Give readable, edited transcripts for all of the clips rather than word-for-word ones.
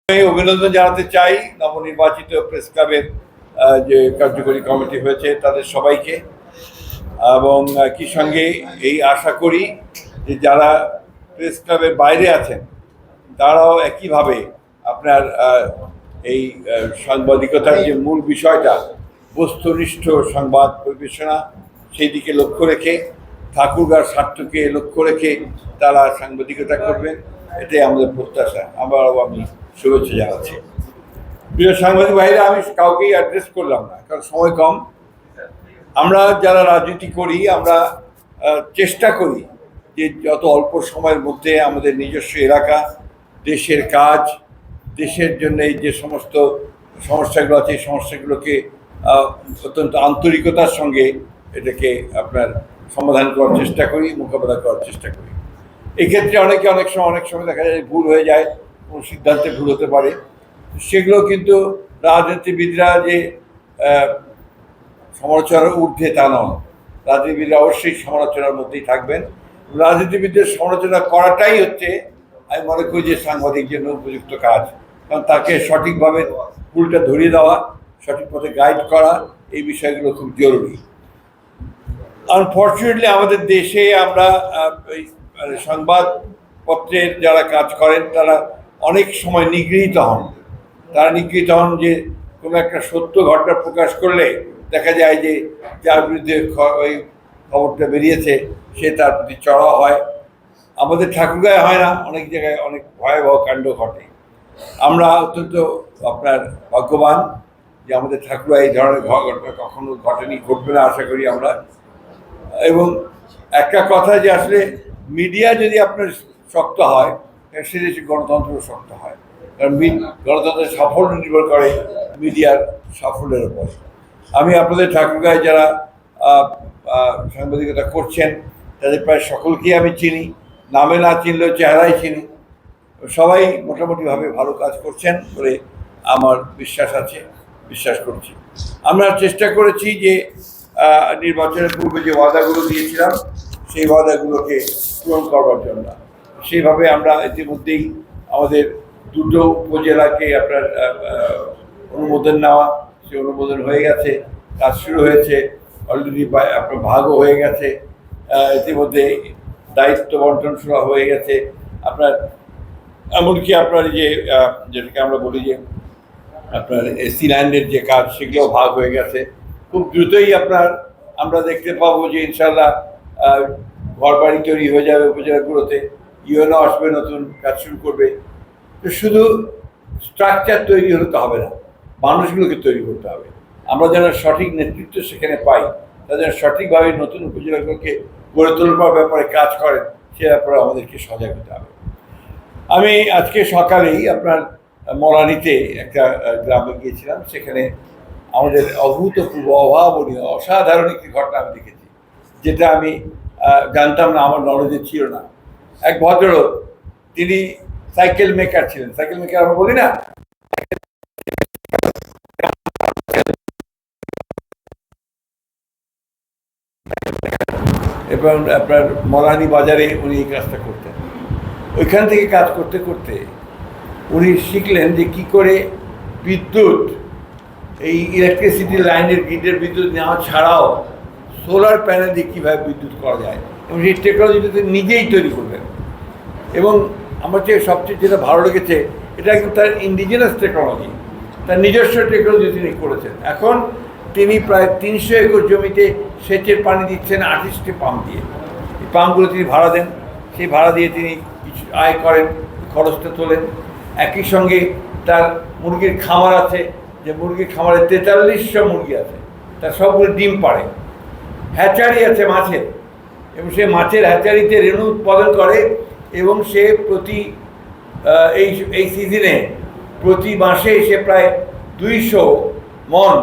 অভিনন্দন জানাতে চাই নবনির্বাচিত প্রেস ক্লাবের যে কার্যকরী কমিটি হয়েছে তাদের সবাইকে, এবং একই সঙ্গে এই আশা করি যে যারা প্রেস ক্লাবের বাইরে আছেন তারাও একইভাবে আপনার এই সাংবাদিকতার যে মূল বিষয়টা বস্তুনিষ্ঠ সংবাদ পরিবেশনা সেই দিকে লক্ষ্য রেখে ঠাকুরগাঁর স্বার্থকে লক্ষ্য রেখে তারা সাংবাদিকতা করবেন, এটাই আমাদের প্রত্যাশা। আমি শুভেচ্ছা জানাচ্ছি। প্রিয় সাংবাদিক ভাইরা, আমি কাউকেই অ্যাড্রেস করলাম না কারণ সময় কম। আমরা যারা রাজনীতি করি আমরা চেষ্টা করি যে যত অল্প সময়ের মধ্যে আমাদের নিজস্ব এলাকা, দেশের কাজ, দেশের জন্য এই যে সমস্ত সমস্যাগুলো আছে এই সমস্যাগুলোকে অত্যন্ত আন্তরিকতার সঙ্গে এটাকে আপনার সমাধান করার চেষ্টা করি, মোকাবেলা করার চেষ্টা করি। এক্ষেত্রে অনেক সময় দেখা যায় ভুল হয়ে যায়, কোনো সিদ্ধান্তে ভুল হতে পারে। সেগুলো কিন্তু রাজনীতিবিদরা যে সমালোচনার ঊর্ধ্বে তা নয়, রাজনীতিবিদরা অবশ্যই সমালোচনার মধ্যেই থাকবেন। রাজনীতিবিদদের সমালোচনা করাটাই হচ্ছে আমি মনে করি যে সাংবাদিক জন্য উপযুক্ত কাজ, কারণ তাকে সঠিকভাবে ভুলটা ধরিয়ে দেওয়া, সঠিক পথে গাইড করা, এই বিষয়গুলো খুব জরুরি। আনফর্চুনেটলি আমাদের দেশে আমরা সংবাদপত্রের যারা কাজ করেন তারা অনেক সময় নিগৃহীত হন। তারা নিগৃহীত হন যে কোনো একটা সত্য ঘটনা প্রকাশ করলে দেখা যায় যে যার বিরুদ্ধে ওই খবরটা বেরিয়েছে সে তার প্রতি চড়াও হয়। আমাদের ঠাকুরগাঁয়ে হয় না, অনেক জায়গায় অনেক ভয়াবহ কাণ্ড ঘটে। আমরা অত্যন্ত আপনার ভাগ্যবান যে আমাদের ঠাকুরগাঁয়ে এই ধরনের ঘটনা কখনো ঘটেনি, ঘটবে না আশা করি আমরা। এবং একটা কথা যে আসলে মিডিয়া যদি আপনার শক্ত হয় সে দেশে গণতন্ত্র শক্ত হয়, কারণ গণতন্ত্রের সাফল্য নির্ভর করে মিডিয়ার সাফল্যের উপর। আমি আপনাদের ঠাকুরগাঁয়ে যারা সাংবাদিকতা করছেন তাদের প্রায় সকলকেই আমি চিনি, নামে না চিনলেও চেহারাই চিনি। সবাই মোটামুটিভাবে ভালো কাজ করছেন বলে আমার বিশ্বাস আছে, বিশ্বাস করছি। আমরা চেষ্টা করেছি যে নির্বাচনের পূর্বে যে ওয়াদাগুলো দিয়েছিলাম সেই ওয়াদাগুলোকে পূরণ করবার জন্য। সেইভাবে আমরা ইতিমধ্যেই আমাদের দুটো উপজেলাকে আপনার অনুমোদন নেওয়া, সে অনুমোদন হয়ে গেছে, কাজ শুরু হয়েছে, অলরেডি আপনার ভাগও হয়ে গেছে, ইতিমধ্যে দায়িত্ব বন্টন শুরু হয়ে গেছে। আপনার এমনকি আপনার যে যেটাকে আমরা বলি যে আপনার এসি ল্যান্ডের যে কাজ সেগুলোও ভাগ হয়ে গেছে। খুব দ্রুতই আমরা দেখতে পাবো যে ইনশাল্লাহ ঘর বাড়ি তৈরি হয়ে যাবে উপজেলাগুলোতে, ইউএনও আসবে, নতুন কাজ শুরু করবে। তো শুধু স্ট্রাকচার তৈরি হতে হবে না, মানুষগুলোকে তৈরি করতে হবে। আমরা যেন সঠিক নেতৃত্ব সেখানে পাই, তারা যেন সঠিকভাবে নতুন উপজেলাগুলোকে গড়ে তোলবার ব্যাপারে কাজ করেন, সে ব্যাপারে আমাদেরকে সজাগ হতে হবে। আমি আজকে সকালেই আপনার মরানিতে একটা গ্রামে গিয়েছিলাম, সেখানে আমাদের অভূতপূর্ব, অভাবনীয়, অসাধারণ একটি ঘটনা আমি দেখেছি, যেটা আমি জানতাম না, আমার নলেজে ছিল না। এক ভদ্রলোক, তিনি সাইকেল মেকার ছিলেন। সাইকেল মেকার আমরা বলি না, এবং আপনার মরানি বাজারে উনি এই কাজটা করতেন। ওইখান থেকে কাজ করতে করতে উনি শিখলেন যে কী করে বিদ্যুৎ, এই ইলেকট্রিসিটি লাইনের গ্রিডের বিদ্যুৎ নেওয়া ছাড়াও সোলার প্যানেল দিয়ে কীভাবে বিদ্যুৎ করা যায়, এবং সেই টেকনোলজিটা নিজেই তৈরি করবেন। এবং আমার সবচেয়ে যেটা ভালো লেগেছে, এটা কিন্তু তার ইন্ডিজিনাস টেকনোলজি, তার নিজস্ব টেকনোলজি তিনি করেছেন। এখন তিনি প্রায় 300 একর জমিতে সেচের পানি দিচ্ছেন 28টি পাম্প দিয়ে। এই পাম্পগুলো তিনি ভাড়া দেন, সেই ভাড়া দিয়ে তিনি কিছু আয় করেন, খরচটা তোলেন। একই সঙ্গে তার মুরগির খামার আছে, যে মুরগির খামারে 4300 মুরগি আছে, তার সবগুলো ডিম পাড়ে। হ্যাচারি আছে মাছের, এবং সে মাছের হ্যাচারিতে রেণু উৎপাদন করে, এবং সে প্রতি এই সিজনে প্রতি মাসে সে প্রায় 200 মন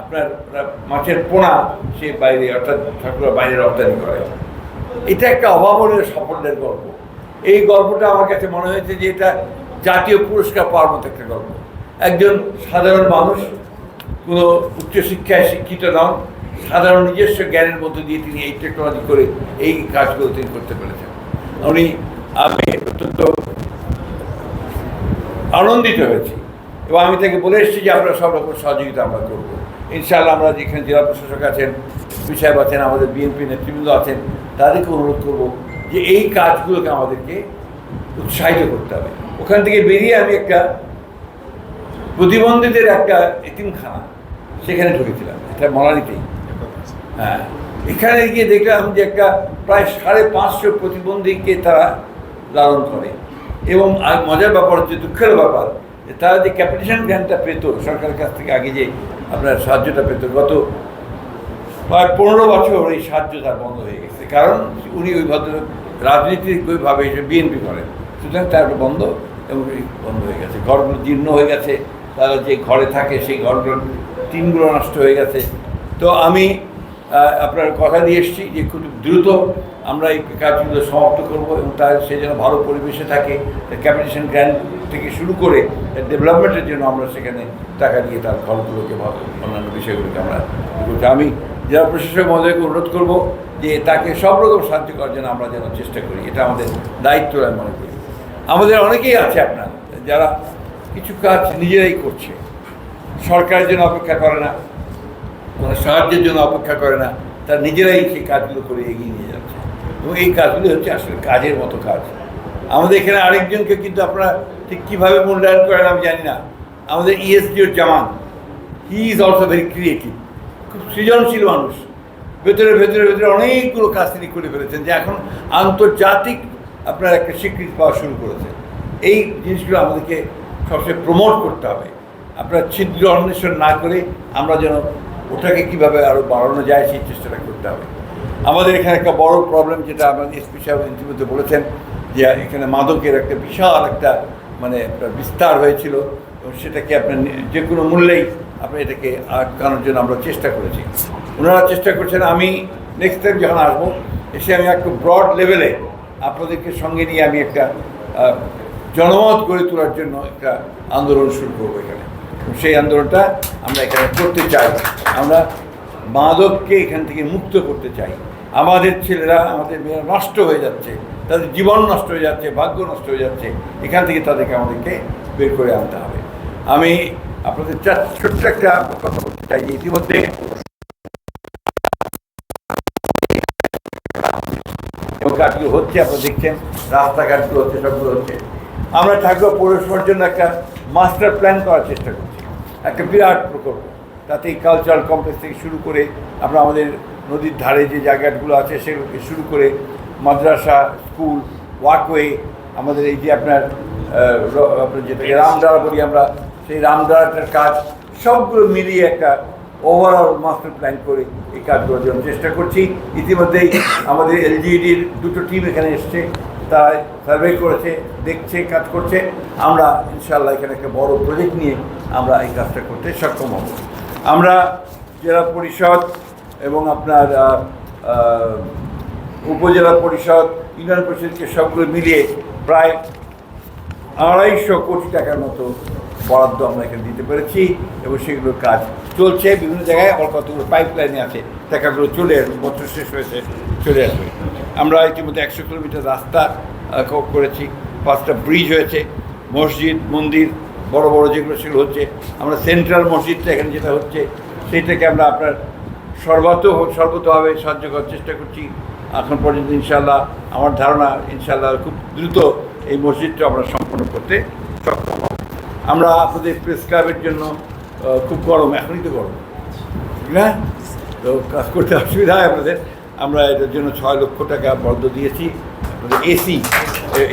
আপনার মাছের পোনা সে বাইরে, অর্থাৎ ঠাকুরের বাইরে রপ্তানি করে। এটা একটা অভাবনীয় সাফল্যের গল্প। এই গল্পটা আমার কাছে মনে হয়েছে যে এটা জাতীয় পুরস্কার পাওয়ার মতো একটা গল্প। একজন সাধারণ মানুষ, কোনো উচ্চশিক্ষায় শিক্ষিত নন, সাধারণ নিজস্ব জ্ঞানের মধ্যে দিয়ে তিনি এই টেকনোলজি করে এই কাজগুলো তিনি করতে পেরেছেন। আমি অত্যন্ত আনন্দিত হয়েছি এবং আমি তাকে বলে এসেছি যে আপনারা সব রকম সহযোগিতা আমরা করবো ইনশাআল্লাহ। আমরা যেখানে জেলা প্রশাসক আছেন, সাহেব আছেন, আমাদের বিএনপি নেতৃবৃন্দ আছেন, তাদেরকে অনুরোধ করব যে এই কাজগুলোকে আমাদেরকে উৎসাহিত করতে হবে। ওখান থেকে বেরিয়ে আমি একটা প্রতিবন্ধীদের একটা এতিমখানা সেখানে ঢুকেছিলাম, এটা মলানিতেই। হ্যাঁ, এখানে গিয়ে দেখলাম যে একটা প্রায় 550 প্রতিবন্ধীকে তারা লালন করে এবং মজার ব্যাপার হচ্ছে, দুঃখের ব্যাপার যে তারা যে ক্যাপিটেশন গ্র্যান্টটা পেত সরকারের কাছ থেকে, আগে যে আপনার সাহায্যটা পেত, গত প্রায় 15 বছর এই সাহায্য তার বন্ধ হয়ে গেছে। কারণ উনি ওই ভদ্রলোক রাজনীতিকভাবে বিএনপি করেন, সুতরাং তার বন্ধ এবং বন্ধ হয়ে গেছে। ঘরগুলো জীর্ণ হয়ে গেছে, তারা যে ঘরে থাকে সেই ঘরগুলোর টিনগুলো নষ্ট হয়ে গেছে। তো আমি আপনার কথা দিয়ে এসেছি যে খুব দ্রুত আমরা এই কাজগুলো সমাপ্ত করবো এবং তার সে যেন ভালো পরিবেশে থাকে। ক্যাপিটেশন গ্র্যান্ট থেকে শুরু করে ডেভেলপমেন্টের জন্য আমরা সেখানে টাকা দিয়ে তার ঘরগুলোকে ভালো, অন্যান্য বিষয়গুলোকে আমরা করছি। আমি জেলা প্রশাসক মহোদয়কে অনুরোধ করব যে তাকে সব রকম সাহায্য করার জন্য আমরা যেন চেষ্টা করি, এটা আমাদের দায়িত্ব আমি মনে করি। আমাদের অনেকেই আছে আপনার যারা কিছু কাজ নিজেরাই করছে, সরকারের জন্য অপেক্ষা করে না, কোনো সাহায্যের জন্য অপেক্ষা করে না, তারা নিজেরাই সেই কাজগুলো করে এগিয়ে নিয়ে যাচ্ছে এবং এই কাজগুলি হচ্ছে আসলে কাজের মতো কাজ। আমাদের এখানে আরেকজনকে কিন্তু আপনারা ঠিক কীভাবে মূল্যায়ন করেন আমি জানি না, আমাদের ইএসডিওর Zaman, he is also very creative, খুব সৃজনশীল মানুষ, ভেতরে অনেকগুলো কাজ তিনি করে ফেলেছেন যে এখন আন্তর্জাতিক আপনার একটা স্বীকৃতি পাওয়া শুরু করেছে। এই জিনিসগুলো আমাদেরকে সবসময় প্রমোট করতে হবে। আপনার ছিদ্র অন্বেষণ না করে আমরা যেন ওটাকে কীভাবে আরও বাড়ানো যায় সেই চেষ্টাটা করতে হবে। আমাদের এখানে একটা বড় প্রবলেম, যেটা আমাদের এসপি সাহেব ইতিমধ্যে বলেছেন, যে এখানে মাদকের একটা বিশাল একটা মানে একটা বিস্তার হয়েছিল এবং সেটাকে আপনার যে কোনো মূল্যেই আপনি এটাকে আটকানোর জন্য আমরা চেষ্টা করেছি, ওনারা চেষ্টা করছেন। আমি নেক্সট টাইম যখন আসবো এসে আমি একটু ব্রড লেভেলে আপনাদেরকে সঙ্গে নিয়ে আমি একটা জনমত গড়ে তোলার জন্য একটা আন্দোলন শুরু করবো এখানে। সেই আন্দোলনটা আমরা এখানে করতে চাই। আমরা মাদককে এখান থেকে মুক্ত করতে চাই। আমাদের ছেলেরা, আমাদের মেয়েরা নষ্ট হয়ে যাচ্ছে, তাদের জীবন নষ্ট হয়ে যাচ্ছে, ভাগ্য নষ্ট হয়ে যাচ্ছে, এখান থেকে তাদেরকে আমাদেরকে বের করে আনতে হবে। আমি আপনাদের ছোট্ট একটা কথা বলতে চাই, ইতিমধ্যে কাজগুলো হচ্ছে, আপনারা দেখছেন রাস্তাঘাটগুলো হচ্ছে, সবগুলো হচ্ছে। আমরা ঠাকুর পৌরসভার জন্য একটা মাস্টার প্ল্যান করার চেষ্টা করছি, একটা বিরাট প্রকল্প। তাতে এই কালচারাল কমপ্লেক্স থেকে শুরু করে আমরা আমাদের নদীর ধারে যে জায়গাগুলো আছে সেগুলোকে শুরু করে মাদ্রাসা, স্কুল, ওয়াকওয়ে, আমাদের এই যে আপনার যেটাকে রামদারা বলি আমরা, সেই রামদারাটার কাজ, সবগুলো মিলিয়ে একটা ওভারঅল মাস্টার প্ল্যান করে এই কাজগুলোর জন্য চেষ্টা করছি। ইতিমধ্যেই আমাদের এলজিইডির 2টো টিম এখানে এসছে, তারা সার্ভে করেছে, দেখছে, কাজ করছে। আমরা ইনশাআল্লাহ এখানে একটা বড় প্রজেক্ট নিয়ে আমরা এই কাজটা করতে সক্ষম হব। আমরা জেলা পরিষদ এবং আপনার উপজেলা পরিষদ, ইউনিয়ন পরিষদকে সবগুলো মিলিয়ে প্রায় 250 কোটি টাকার মতো বরাদ্দ আমরা এখানে দিতে পেরেছি এবং সেগুলোর কাজ চলছে বিভিন্ন জায়গায়। আবার কতগুলো পাইপলাইনে আছে, টাকাগুলো চলে আসবে, বছর শেষ হয়েছে, চলে আসবে। আমরা ইতিমধ্যে 100 কিলোমিটার রাস্তা করেছি, 5টা ব্রিজ হয়েছে, মসজিদ, মন্দির, বড় বড় যেগুলো সেগুলো হচ্ছে। আমরা সেন্ট্রাল মসজিদটা এখানে যেটা হচ্ছে সেইটাকে আমরা আপনার সর্বতভাবে সাহায্য করার চেষ্টা করছি। এখন পর্যন্ত ইনশাআল্লাহ আমার ধারণা ইনশাআল্লাহ খুব দ্রুত এই মসজিদটা আমরা সম্পন্ন করতে সক্ষম হব। আমরা আপনাদের প্রেস ক্লাবের জন্য খুব গরম, এখনই তো গরম, ঠিক না? তো কাজ করতে অসুবিধা হয় আপনাদের। আমরা এটার জন্য 6 লক্ষ টাকা বরাদ্দ দিয়েছি আপনাদের এসি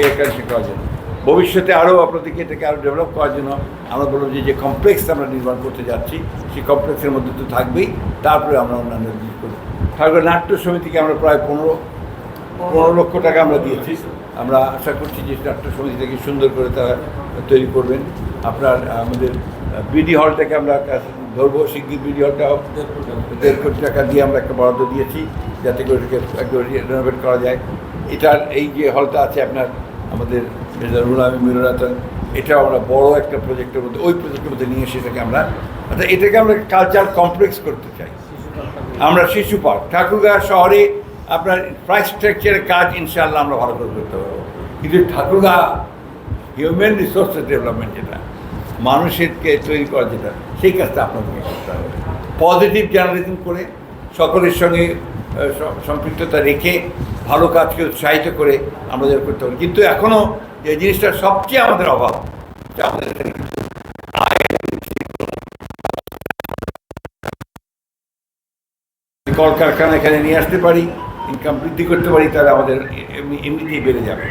এয়ার কন্ডিশন করার জন্য। ভবিষ্যতে আরও আপনাদেরকে এটাকে আরও ডেভেলপ করার জন্য আমরা বলব যে কমপ্লেক্স আমরা নির্মাণ করতে যাচ্ছি সেই কমপ্লেক্সের মধ্যে তো থাকবেই, তারপরে আমরা অন্যান্য জিনিস করব। তারপরে নাট্য সমিতিকে আমরা প্রায় 15 লক্ষ টাকা আমরা দিয়েছি। আমরা আশা করছি যে নাট্য সমিতিটাকে সুন্দর করে তারা তৈরি করবেন। আপনার আমাদের বিডি হলটাকে আমরা ধরবো, শিগগির বিডি হলটা 1.5 কোটি টাকা দিয়ে আমরা একটা বরাদ্দ দিয়েছি, যাতে করে এটাকে একবার রেনোভেট করা যায়। এটার এই যে হলটা আছে আপনার আমাদের মিররাতন, এটাও আমরা বড় একটা প্রজেক্টের মধ্যে, ওই প্রজেক্টের মধ্যে নিয়ে সেটাকে আমরা অর্থাৎ এটাকে আমরা কালচার কমপ্লেক্স করতে চাই। আমরা শিশু পার্ক, ঠাকুরগাঁও শহরে আপনার ইনফ্রাস্ট্রাকচারের কাজ ইনশাআল্লাহ আমরা ভালো করে করতে পারবো, কিন্তু ঠাকুরগাঁও হিউম্যান রিসোর্সেস ডেভেলপমেন্ট যেটা, মানুষেরকে তৈরি করা যেটা, সেই কাজটা আপনাদেরকে করতে হবে। পজিটিভ জার্নালিজম করে সকলের সঙ্গে সম্পৃক্ততা রেখে ভালো কাজকে উৎসাহিত করে আমাদের করতে হবে। কিন্তু এখনও যে জিনিসটা সবচেয়ে আমাদের অভাব, আমাদের কলকারখানা এখানে নিয়ে আসতে পারি, ইনকাম বৃদ্ধি করতে পারি, তাহলে আমাদের এমনিতেই বেড়ে যাবে।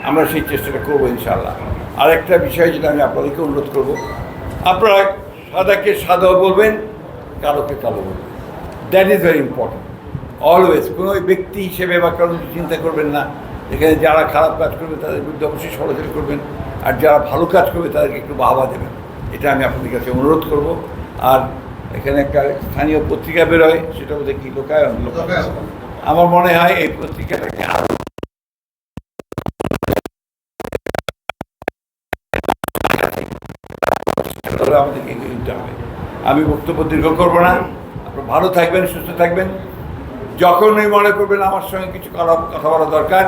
আমরা সেই চেষ্টাটা করবো ইনশাআল্লাহ। আর একটা বিষয় যেটা আমি আপনাদেরকে অনুরোধ করবো, আপনারা সাদাকে সাদাও বলবেন, কালোকে কালো বলবেন। That is very important. Always কোনো ব্যক্তি হিসেবে বা কারো চিন্তা করবেন না। এখানে যারা খারাপ কাজ করবে তাদের বিরুদ্ধে অবশ্যই সমালোচনা করবেন, আর যারা ভালো কাজ করবে তাদেরকে একটু বাহবা দেবেন। এটা আমি আপনাদের কাছে অনুরোধ করব। আর এখানে একটা স্থানীয় পত্রিকা বেরোয়, সেটা বলতে কি লোকায়ন। আমার মনে হয় এই পত্রিকাটাকে আরো আমাদেরকে এগিয়ে দিতে হবে। আমি বক্তব্য দীর্ঘ করবো না। আপনারা ভালো থাকবেন, সুস্থ থাকবেন। যখনই মনে করবেন আমার সঙ্গে কিছু কথা বলা দরকার,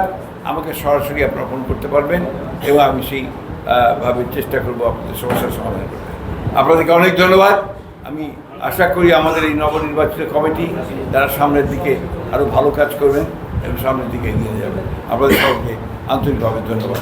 আমাকে সরাসরি আপনারা ফোন করতে পারবেন এবং আমি সেই ভাবে চেষ্টা করবো আপনাদের সমস্যার সমাধান করতে। আপনাদেরকে অনেক ধন্যবাদ। আমি আশা করি আমাদের এই নবনির্বাচিত কমিটি তারা সামনের দিকে আরও ভালো কাজ করবেন এবং সামনের দিকে এগিয়ে যাবেন। আপনাদের সবাইকে আন্তরিকভাবে ধন্যবাদ।